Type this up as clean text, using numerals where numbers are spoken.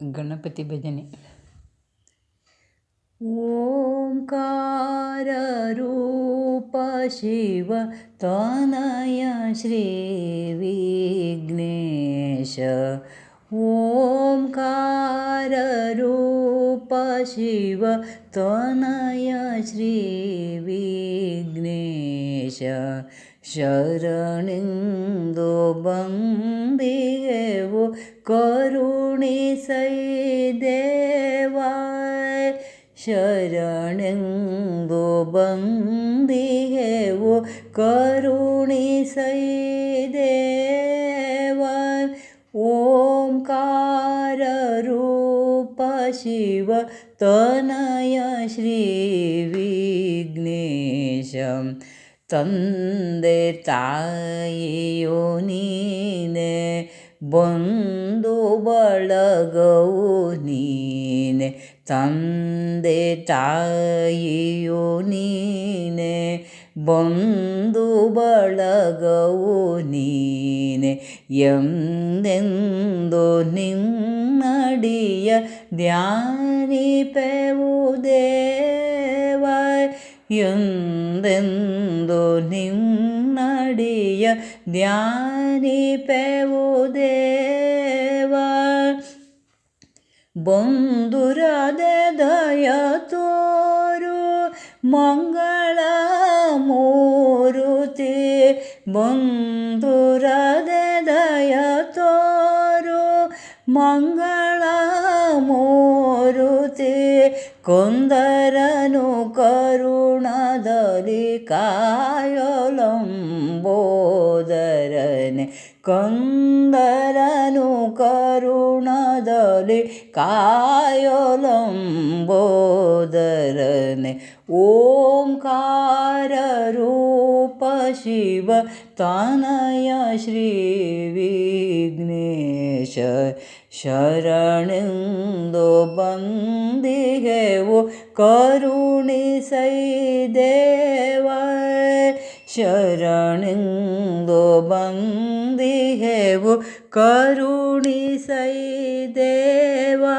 ಗಣಪತಿ ಭಜನೆ. ಓಂಕಾರ ರೂಪ ಶಿವ ತನಯ ಶ್ರೀ ವಿಘ್ನೇಶ. ಓಂಕಾರ ರೂಪ ಶಿವ ತನಯ ಶ್ರೀ ವಿಘ್ನೇಶ. ಶರಣೆಂದು ಬಂದಿಗೆವು ಕರುಣಿಸೈ ದೇವಾ. ಶರಣೆಂದು ಬಂದಿಗೆವು ಕರುಣಿಸೈ ದೇವಾ. ಓಂಕಾರ ರೂಪ ಶಿವ ತನಯ ಶ್ರೀ ವಿಘ್ನೇಶ. ತಂದೆ ತಾಯಿಯೋ ನೀನೆ, ಬಂಧು ಬಳಗವು ನೀನೆ. ತಂದೆ ತಾಯಿಯೋ ನೀನೆ, ಬಂಧು ಬಳಗವು ನೀನೆ. ಎಂದೆಂದು ನಿನ್ನಡಿಯ ಧ್ಯಾನಿಪೆವು ದೇವ. ಎಂದೆಂದು ನಿನ್ನಡಿಯ ಧ್ಯಾನಿಪೆವು ದೇವ. ಬಂಧುರದೆ ದಯ ತೋರು ಮಂಗಳ ಮೂರುತಿ. ಬಂಧುರದೆ ದಯ ತೋರು ಮಂಗಳ ಮೂರುತಿ. ಕೊಂದರನು ಕರುಣದಲ್ಲಿ ಕಾಯಲಂಬೋದರನೆ. ಕೊಂದರನು ಕರುಣದಲ್ಲಿ ಕಾಯಲಂಬೋದರನೆ. ಓಂಕಾರ ರೂಪ ಶಿವ ತನಯ ಶ್ರೀ ವಿಘ್ನೇಶ. ಶರಣೆಂದು ಬಂದಿಗೆವು ಕರುಣಿಸೈ ದೇವಾ. ಶರಣೆಂದು ಬಂದಿಗೆವು ಕರುಣಿಸೈ ದೇವಾ.